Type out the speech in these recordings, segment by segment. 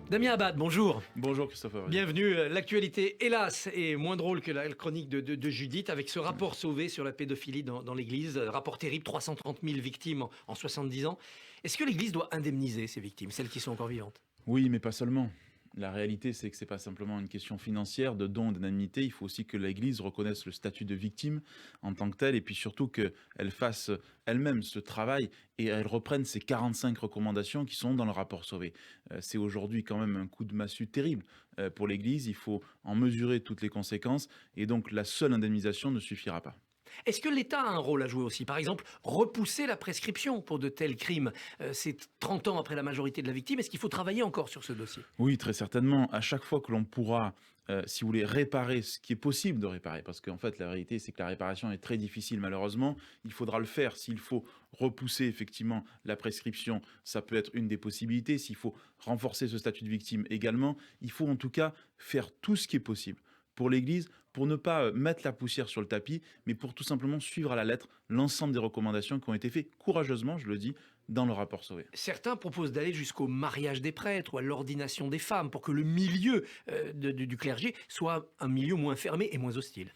Damien Abad, bonjour. Bonjour Christopher. Bienvenue. L'actualité, hélas, est moins drôle que la chronique de Judith, avec ce rapport sauvé sur la pédophilie dans l'Église. Rapport terrible, 330 000 victimes en 70 ans. Est-ce que l'Église doit indemniser ces victimes, celles qui sont encore vivantes? Oui, mais pas seulement. La réalité, c'est que ce n'est pas simplement une question financière, de dons, d'indemnités. Il faut aussi que l'Église reconnaisse le statut de victime en tant que telle, et puis surtout qu'elle fasse elle-même ce travail et elle reprenne ces 45 recommandations qui sont dans le rapport sauvé. C'est aujourd'hui quand même un coup de massue terrible pour l'Église. Il faut en mesurer toutes les conséquences, et donc la seule indemnisation ne suffira pas. Est-ce que l'État a un rôle à jouer aussi? Par exemple, repousser la prescription pour de tels crimes. C'est 30 ans après la majorité de la victime. Est-ce qu'il faut travailler encore sur ce dossier? Oui, très certainement. À chaque fois que l'on pourra, si vous voulez, réparer ce qui est possible de réparer, parce qu'en fait, la réalité, c'est que la réparation est très difficile, malheureusement, il faudra le faire. S'il faut repousser effectivement la prescription, ça peut être une des possibilités. S'il faut renforcer ce statut de victime également, il faut en tout cas faire tout ce qui est possible pour l'Église, pour ne pas mettre la poussière sur le tapis, mais pour tout simplement suivre à la lettre l'ensemble des recommandations qui ont été faites courageusement, je le dis, dans le rapport sauvé. Certains proposent d'aller jusqu'au mariage des prêtres ou à l'ordination des femmes pour que le milieu du clergé soit un milieu moins fermé et moins hostile.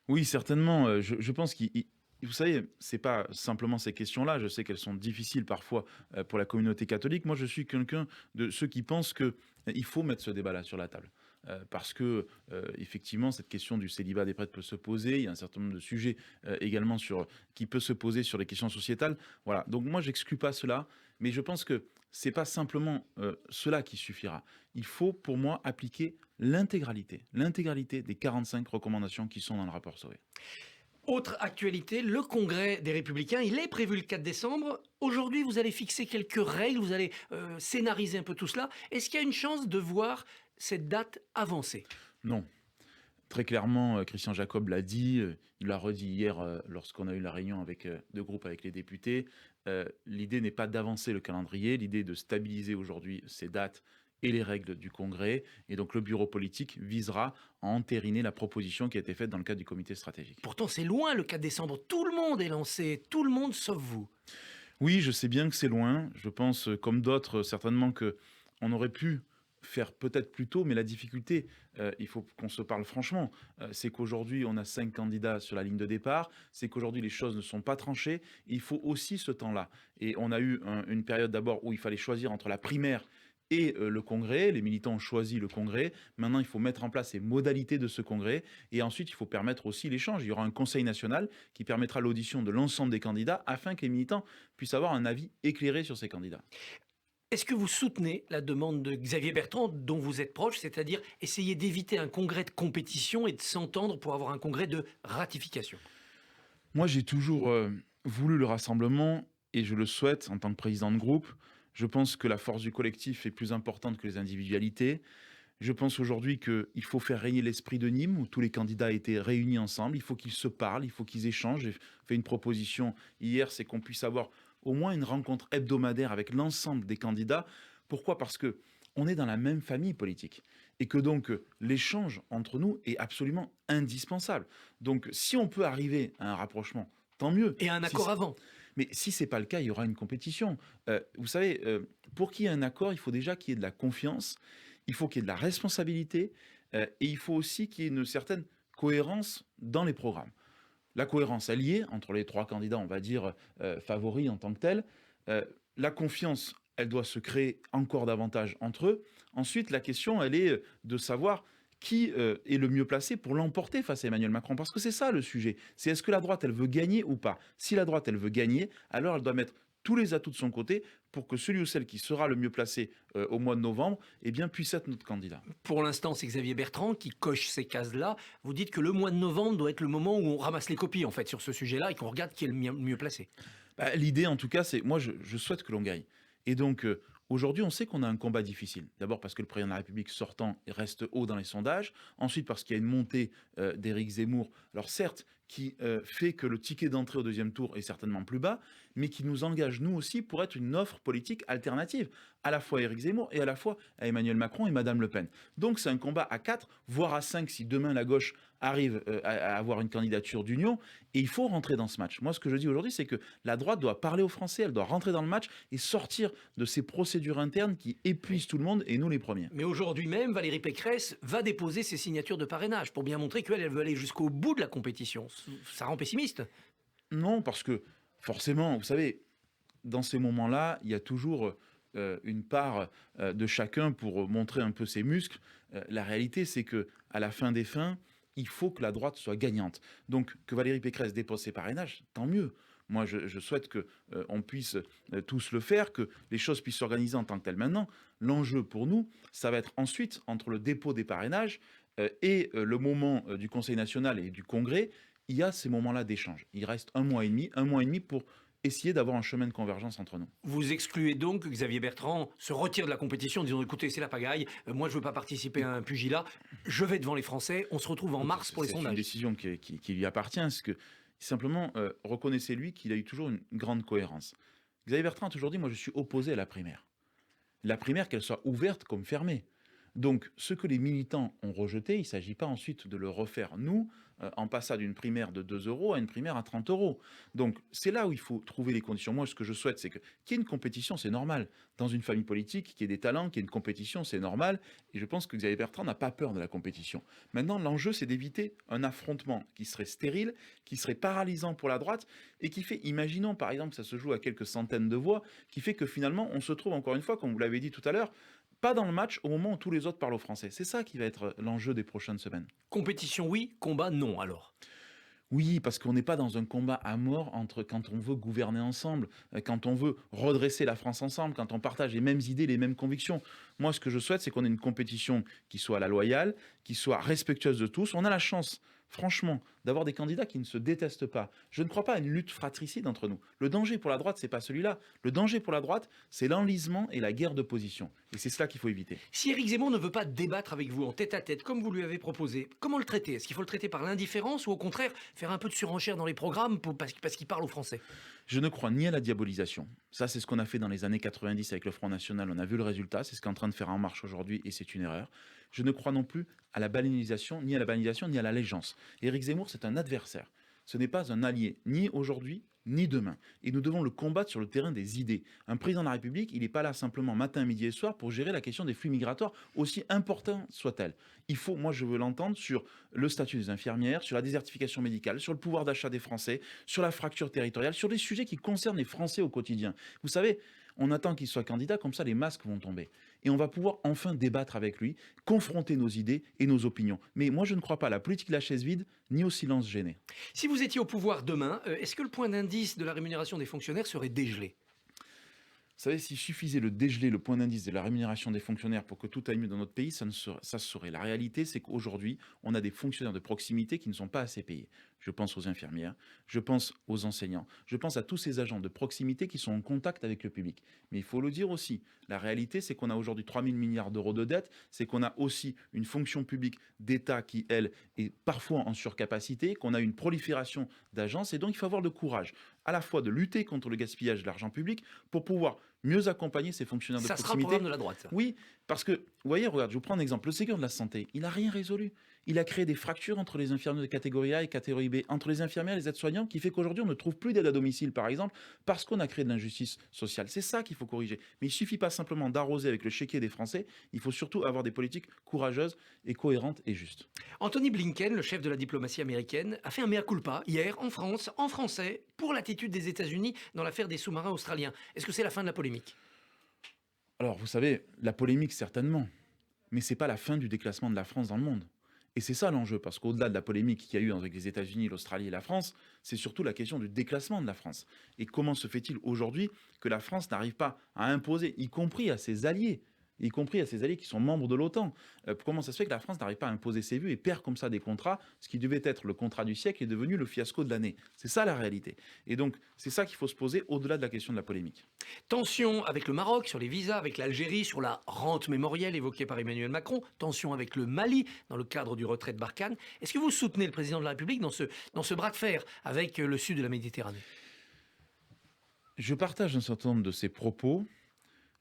Oui, certainement. Je pense qu'il... Vous savez, c'est pas simplement ces questions-là. Je sais qu'elles sont difficiles parfois pour la communauté catholique. Moi, je suis quelqu'un de ceux qui pensent qu'il faut mettre ce débat-là sur la table. Parce que, effectivement, cette question du célibat des prêtres peut se poser. Il y a un certain nombre de sujets également qui peut se poser sur les questions sociétales. Voilà. Donc moi, j'exclus pas cela, mais je pense que c'est pas simplement cela qui suffira. Il faut, pour moi, appliquer l'intégralité des 45 recommandations qui sont dans le rapport sauvé. Autre actualité, le Congrès des Républicains, il est prévu le 4 décembre. Aujourd'hui, vous allez fixer quelques règles, vous allez scénariser un peu tout cela. Est-ce qu'il y a une chance de voir cette date avancer? Non. Très clairement, Christian Jacob l'a dit, il l'a redit hier lorsqu'on a eu la réunion de groupe avec les députés. L'idée n'est pas d'avancer le calendrier, l'idée est de stabiliser aujourd'hui ces dates et les règles du Congrès. Et donc le bureau politique visera à entériner la proposition qui a été faite dans le cadre du comité stratégique. Pourtant, c'est loin le 4 décembre. Tout le monde est lancé, tout le monde sauf vous. Oui, je sais bien que c'est loin. Je pense, comme d'autres, certainement qu'on aurait pu faire peut-être plus tôt, mais la difficulté, il faut qu'on se parle franchement, c'est qu'aujourd'hui on a 5 candidats sur la ligne de départ, c'est qu'aujourd'hui les choses ne sont pas tranchées, il faut aussi ce temps-là. Et on a eu une période d'abord où il fallait choisir entre la primaire et le congrès, les militants ont choisi le congrès, maintenant il faut mettre en place les modalités de ce congrès, et ensuite il faut permettre aussi l'échange. Il y aura un conseil national qui permettra l'audition de l'ensemble des candidats afin que les militants puissent avoir un avis éclairé sur ces candidats. Est-ce que vous soutenez la demande de Xavier Bertrand, dont vous êtes proche, c'est-à-dire essayer d'éviter un congrès de compétition et de s'entendre pour avoir un congrès de ratification? Moi, j'ai toujours voulu le rassemblement, et je le souhaite en tant que président de groupe. Je pense que la force du collectif est plus importante que les individualités. Je pense aujourd'hui qu'il faut faire régner l'esprit de Nîmes, où tous les candidats étaient réunis ensemble. Il faut qu'ils se parlent, il faut qu'ils échangent. J'ai fait une proposition hier, c'est qu'on puisse avoir au moins une rencontre hebdomadaire avec l'ensemble des candidats. Pourquoi? Parce que on est dans la même famille politique et que donc l'échange entre nous est absolument indispensable. Donc si on peut arriver à un rapprochement, tant mieux. Et un accord avant. Mais si ce n'est pas le cas, il y aura une compétition. Vous savez, pour qu'il y ait un accord, il faut déjà qu'il y ait de la confiance, il faut qu'il y ait de la responsabilité, et il faut aussi qu'il y ait une certaine cohérence dans les programmes. La cohérence alliée entre les 3 candidats, on va dire, favoris en tant que tels. La confiance, elle doit se créer encore davantage entre eux. Ensuite, la question, elle est de savoir qui est le mieux placé pour l'emporter face à Emmanuel Macron. Parce que c'est ça le sujet. C'est est-ce que la droite, elle veut gagner ou pas? Si la droite, elle veut gagner, alors elle doit mettre tous les atouts de son côté pour que celui ou celle qui sera le mieux placé au mois de novembre puisse être notre candidat. Pour l'instant, c'est Xavier Bertrand qui coche ces cases-là. Vous dites que le mois de novembre doit être le moment où on ramasse les copies en fait sur ce sujet-là et qu'on regarde qui est le mieux placé. L'idée, en tout cas, c'est moi, je souhaite que l'on gagne. Et donc, aujourd'hui, on sait qu'on a un combat difficile. D'abord parce que le président de la République sortant reste haut dans les sondages. Ensuite parce qu'il y a une montée d'Éric Zemmour. Alors certes, qui fait que le ticket d'entrée au deuxième tour est certainement plus bas, mais qui nous engage, nous aussi, pour être une offre politique alternative, à la fois à Éric Zemmour et à la fois à Emmanuel Macron et Madame Le Pen. Donc c'est un combat à 4, voire à 5, si demain la gauche arrive à avoir une candidature d'union, et il faut rentrer dans ce match. Moi, ce que je dis aujourd'hui, c'est que la droite doit parler aux Français, elle doit rentrer dans le match et sortir de ces procédures internes qui épuisent tout le monde, et nous les premiers. Mais aujourd'hui même, Valérie Pécresse va déposer ses signatures de parrainage pour bien montrer qu'elle veut aller jusqu'au bout de la compétition. Ça rend pessimiste. Non, parce que forcément, vous savez, dans ces moments-là, il y a toujours une part de chacun pour montrer un peu ses muscles. La réalité, c'est que à la fin des fins, il faut que la droite soit gagnante. Donc, que Valérie Pécresse dépose ses parrainages, tant mieux. Moi, je souhaite que on puisse tous le faire, que les choses puissent s'organiser en tant que telles. Maintenant, l'enjeu pour nous, ça va être ensuite, entre le dépôt des parrainages et le moment du Conseil national et du Congrès, il y a ces moments-là d'échange. Il reste un mois et demi pour essayer d'avoir un chemin de convergence entre nous. Vous excluez donc que Xavier Bertrand se retire de la compétition en disant écoutez, c'est la pagaille, moi je ne veux pas participer à un pugilat, je vais devant les Français, on se retrouve en mars pour les sondages. C'est une décision qui lui appartient. Parce que simplement, reconnaissez-lui qu'il a eu toujours une grande cohérence. Xavier Bertrand a toujours dit moi je suis opposé à la primaire. La primaire, qu'elle soit ouverte comme fermée. Donc, ce que les militants ont rejeté, il ne s'agit pas ensuite de le refaire, nous, en passant d'une primaire de 2 euros à une primaire à 30 euros. Donc, c'est là où il faut trouver les conditions. Moi, ce que je souhaite, c'est qu'il y ait une compétition, c'est normal. Dans une famille politique, qu'il y ait des talents, qu'il y ait une compétition, c'est normal. Et je pense que Xavier Bertrand n'a pas peur de la compétition. Maintenant, l'enjeu, c'est d'éviter un affrontement qui serait stérile, qui serait paralysant pour la droite, et qui fait, imaginons par exemple, que ça se joue à quelques centaines de voix, qui fait que finalement, on se trouve encore une fois, comme vous l'avez dit tout à l'heure, pas dans le match au moment où tous les autres parlent au français. C'est ça qui va être l'enjeu des prochaines semaines. Compétition oui, combat non alors. Oui, parce qu'on n'est pas dans un combat à mort entre quand on veut gouverner ensemble, quand on veut redresser la France ensemble, quand on partage les mêmes idées, les mêmes convictions. Moi, ce que je souhaite, c'est qu'on ait une compétition qui soit à la loyale, qui soit respectueuse de tous. On a la chance, franchement, d'avoir des candidats qui ne se détestent pas. Je ne crois pas à une lutte fratricide entre nous. Le danger pour la droite, c'est pas celui-là. Le danger pour la droite, c'est l'enlisement et la guerre de position. Et c'est cela qu'il faut éviter. Si Éric Zemmour ne veut pas débattre avec vous en tête-à-tête, comme vous lui avez proposé, comment le traiter? Est-ce qu'il faut le traiter par l'indifférence ou au contraire faire un peu de surenchère dans les programmes parce qu'il parle aux Français? Je ne crois ni à la diabolisation. Ça, c'est ce qu'on a fait dans les années 90 avec le Front National. On a vu le résultat. C'est ce qu'est en train de faire En Marche aujourd'hui et c'est une erreur. Je ne crois non plus à la banalisation, ni à l'allégeance. Éric Zemmour, c'est un adversaire. Ce n'est pas un allié, ni aujourd'hui, ni demain. Et nous devons le combattre sur le terrain des idées. Un président de la République, il n'est pas là simplement matin, midi et soir pour gérer la question des flux migratoires, aussi important soit-elle. Il faut, moi je veux l'entendre sur le statut des infirmières, sur la désertification médicale, sur le pouvoir d'achat des Français, sur la fracture territoriale, sur les sujets qui concernent les Français au quotidien. Vous savez, on attend qu'il soit candidat, comme ça les masques vont tomber. Et on va pouvoir enfin débattre avec lui, confronter nos idées et nos opinions. Mais moi, je ne crois pas à la politique de la chaise vide, ni au silence gêné. Si vous étiez au pouvoir demain, est-ce que le point d'indice de la rémunération des fonctionnaires serait dégelé? Vous savez, s'il suffisait de dégeler le point d'indice de la rémunération des fonctionnaires pour que tout aille mieux dans notre pays, ça se saurait. La réalité, c'est qu'aujourd'hui, on a des fonctionnaires de proximité qui ne sont pas assez payés. Je pense aux infirmières, je pense aux enseignants, je pense à tous ces agents de proximité qui sont en contact avec le public. Mais il faut le dire aussi, la réalité, c'est qu'on a aujourd'hui 3 000 milliards d'euros de dette, c'est qu'on a aussi une fonction publique d'État qui, elle, est parfois en surcapacité, qu'on a une prolifération d'agences, et donc il faut avoir le courage à la fois de lutter contre le gaspillage de l'argent public pour pouvoir mieux accompagner ces fonctionnaires de Ça sera le proximité. programme de la droite, ça. Oui, parce que, vous voyez, regarde, je vous prends un exemple. Le Ségur de la santé, il n'a rien résolu. Il a créé des fractures entre les infirmiers de catégorie A et catégorie B, entre les infirmières et les aides-soignants, qui fait qu'aujourd'hui, on ne trouve plus d'aide à domicile, par exemple, parce qu'on a créé de l'injustice sociale. C'est ça qu'il faut corriger. Mais il ne suffit pas simplement d'arroser avec le chéquier des Français, il faut surtout avoir des politiques courageuses et cohérentes et justes. Anthony Blinken, le chef de la diplomatie américaine, a fait un mea culpa hier en France, en français, pour l'attitude des États-Unis dans l'affaire des sous-marins australiens. Est-ce que c'est la fin de la polémique? Alors, vous savez, la polémique, certainement, mais ce n'est pas la fin du déclassement de la France dans le monde. Et c'est ça l'enjeu, parce qu'au-delà de la polémique qu'il y a eu avec les États-Unis, l'Australie et la France, c'est surtout la question du déclassement de la France. Et comment se fait-il aujourd'hui que la France n'arrive pas à imposer, y compris à ses alliés qui sont membres de l'OTAN. Comment ça se fait que la France n'arrive pas à imposer ses vues et perd comme ça des contrats? Ce qui devait être le contrat du siècle est devenu le fiasco de l'année. C'est ça la réalité. Et donc, c'est ça qu'il faut se poser au-delà de la question de la polémique. Tension avec le Maroc sur les visas, avec l'Algérie sur la rente mémorielle évoquée par Emmanuel Macron, tension avec le Mali dans le cadre du retrait de Barkhane. Est-ce que vous soutenez le président de la République dans ce bras de fer avec le sud de la Méditerranée? Je partage un certain nombre de ses propos.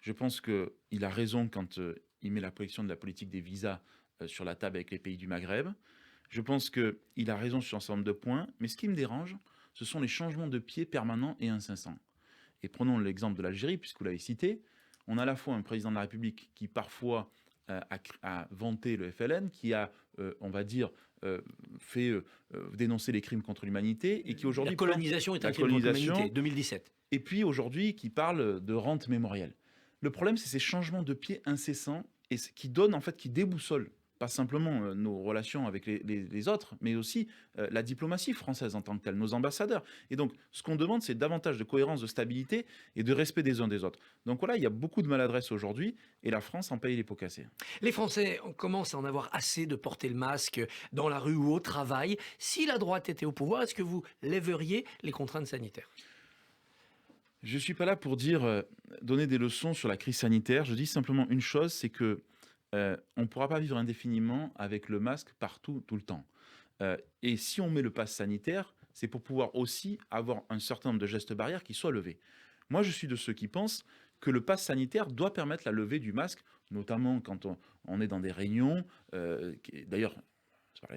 Je pense qu'il a raison quand il met la protection de la politique des visas sur la table avec les pays du Maghreb. Je pense qu'il a raison sur un certain nombre de points, mais ce qui me dérange, ce sont les changements de pied permanents et incessants. Et prenons l'exemple de l'Algérie, puisque vous l'avez cité. On a à la fois un président de la République qui parfois a vanté le FLN, qui a, on va dire, fait dénoncer les crimes contre l'humanité, et qui aujourd'hui... La colonisation est un crime contre l'humanité, 2017. Et puis aujourd'hui, qui parle de rente mémorielle. Le problème, c'est ces changements de pied incessants et qui donnent, en fait, qui déboussolent pas simplement nos relations avec les autres, mais aussi la diplomatie française en tant que telle, nos ambassadeurs. Et donc, ce qu'on demande, c'est davantage de cohérence, de stabilité et de respect des uns des autres. Donc voilà, il y a beaucoup de maladresse aujourd'hui et la France en paye les pots cassés. Les Français commencent à en avoir assez de porter le masque dans la rue ou au travail. Si la droite était au pouvoir, est-ce que vous lèveriez les contraintes sanitaires ? Je ne suis pas là pour donner des leçons sur la crise sanitaire. Je dis simplement une chose, c'est que on ne pourra pas vivre indéfiniment avec le masque partout, tout le temps. Et si on met le pass sanitaire, c'est pour pouvoir aussi avoir un certain nombre de gestes barrières qui soient levés. Moi, je suis de ceux qui pensent que le pass sanitaire doit permettre la levée du masque, notamment quand on est dans des réunions. D'ailleurs,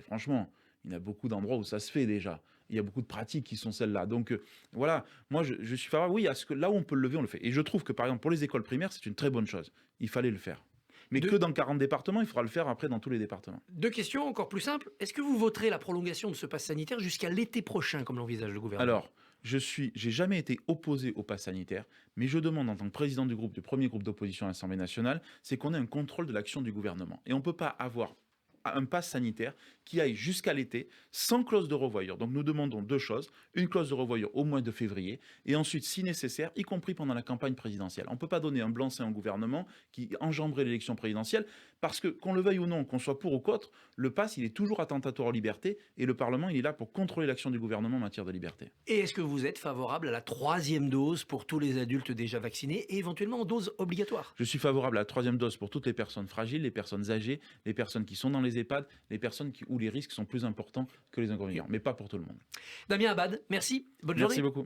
franchement, il y a beaucoup d'endroits où ça se fait déjà. Il y a beaucoup de pratiques qui sont celles-là. Donc voilà, moi je suis favorable, oui, à ce que là où on peut le lever, on le fait. Et je trouve que par exemple pour les écoles primaires, c'est une très bonne chose. Il fallait le faire. Mais que dans 40 départements, il faudra le faire après dans tous les départements. Deux questions encore plus simples. Est-ce que vous voterez la prolongation de ce pass sanitaire jusqu'à l'été prochain, comme l'envisage le gouvernement ? Alors, j'ai jamais été opposé au pass sanitaire, mais je demande en tant que président du premier groupe d'opposition à l'Assemblée nationale, c'est qu'on ait un contrôle de l'action du gouvernement. Et on ne peut pas avoir un pass sanitaire qui aille jusqu'à l'été sans clause de revoyure. Donc nous demandons deux choses, une clause de revoyure au mois de février et ensuite, si nécessaire, y compris pendant la campagne présidentielle. On ne peut pas donner un blanc-seing au gouvernement qui enjamberait l'élection présidentielle parce que, qu'on le veuille ou non, qu'on soit pour ou contre, le pass, il est toujours attentatoire aux libertés et le Parlement, il est là pour contrôler l'action du gouvernement en matière de liberté. Et est-ce que vous êtes favorable à la 3e dose pour tous les adultes déjà vaccinés et éventuellement en dose obligatoire ? Je suis favorable à la 3e dose pour toutes les personnes fragiles, les personnes âgées, les personnes qui sont dans les EHPAD, les personnes où les risques sont plus importants que les inconvénients, mais pas pour tout le monde. Damien Abad, merci. Bonne journée. Merci beaucoup.